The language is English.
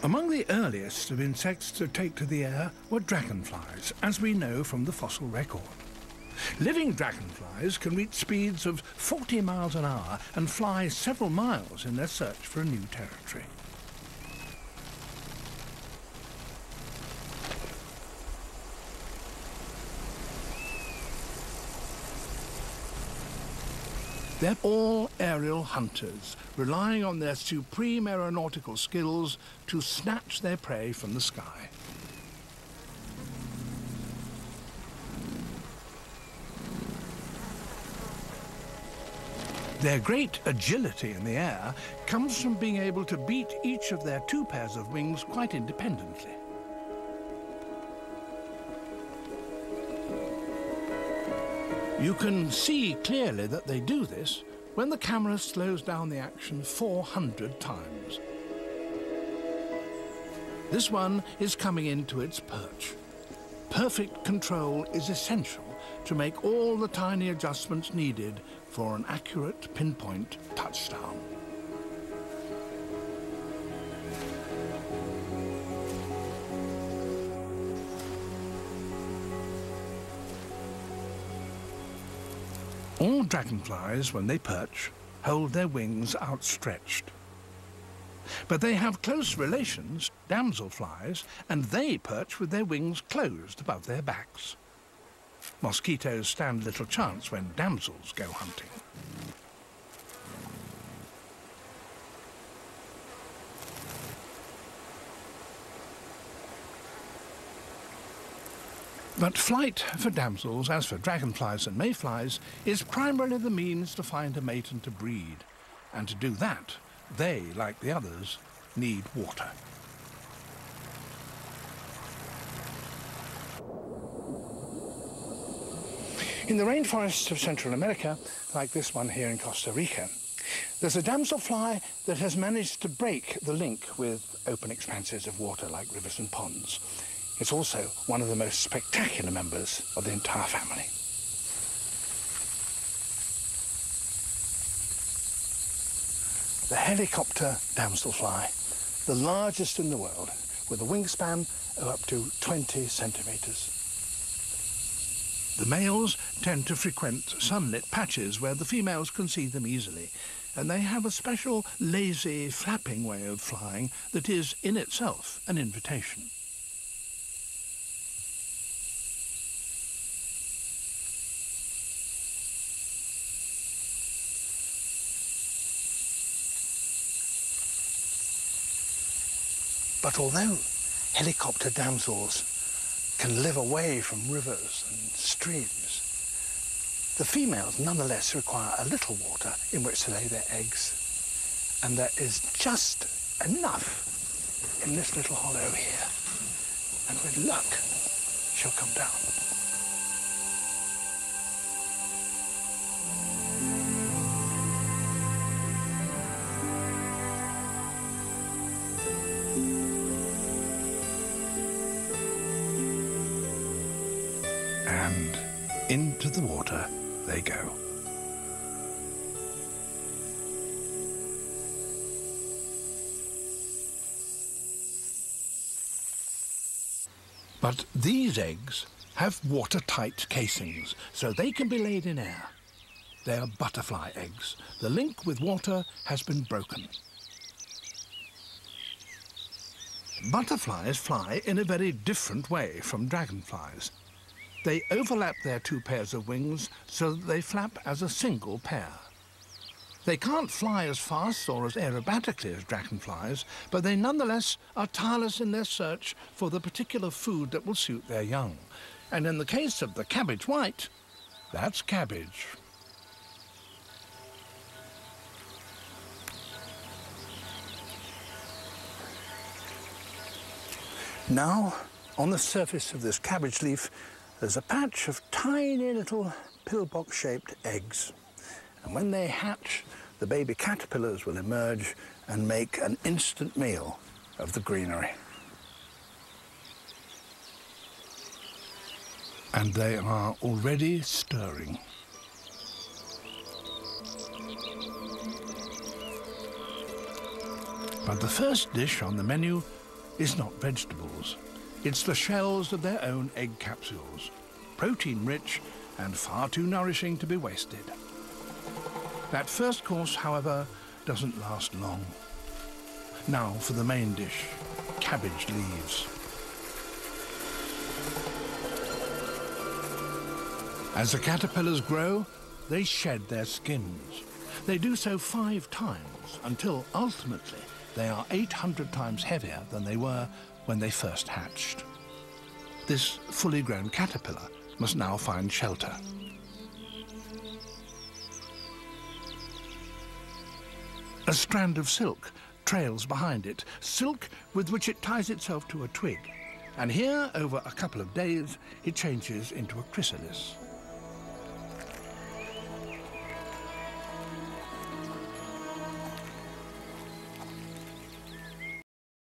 Among the earliest of insects to take to the air were dragonflies, as we know from the fossil record. Living dragonflies can reach speeds of 40 miles an hour and fly several miles in their search for a new territory. They're all aerial hunters, relying on their supreme aeronautical skills to snatch their prey from the sky. Their great agility in the air comes from being able to beat each of their two pairs of wings quite independently. You can see clearly that they do this when the camera slows down the action 400 times. This one is coming into its perch. Perfect control is essential to make all the tiny adjustments needed for an accurate pinpoint touchdown. All dragonflies, when they perch, hold their wings outstretched. But they have close relations, damselflies, and they perch with their wings closed above their backs. Mosquitoes stand little chance when damsels go hunting. But flight for damsels, as for dragonflies and mayflies, is primarily the means to find a mate and to breed. And to do that, they, like the others, need water. In the rainforests of Central America, like this one here in Costa Rica, there's a damselfly that has managed to break the link with open expanses of water like rivers and ponds. It's also one of the most spectacular members of the entire family. The helicopter damselfly, the largest in the world, with a wingspan of up to 20 centimeters. The males tend to frequent sunlit patches where the females can see them easily, and they have a special lazy, flapping way of flying that is, in itself, an invitation. But although helicopter damsels can live away from rivers and streams, the females nonetheless require a little water in which to lay their eggs. And there is just enough in this little hollow here. And with luck, she'll come down. And into the water they go. But these eggs have watertight casings, so they can be laid in air. They are butterfly eggs. The link with water has been broken. Butterflies fly in a very different way from dragonflies. They overlap their two pairs of wings so that they flap as a single pair. They can't fly as fast or as aerobatically as dragonflies, but they nonetheless are tireless in their search for the particular food that will suit their young. And in the case of the cabbage white, that's cabbage. Now, on the surface of this cabbage leaf, there's a patch of tiny little pillbox-shaped eggs. And when they hatch, the baby caterpillars will emerge and make an instant meal of the greenery. And they are already stirring. But the first dish on the menu is not vegetables. It's the shells of their own egg capsules, protein-rich and far too nourishing to be wasted. That first course, however, doesn't last long. Now for the main dish, cabbage leaves. As the caterpillars grow, they shed their skins. They do so 5 times until ultimately they are 800 times heavier than they were when they first hatched. This fully grown caterpillar must now find shelter. A strand of silk trails behind it, silk with which it ties itself to a twig. And here, over a couple of days, it changes into a chrysalis.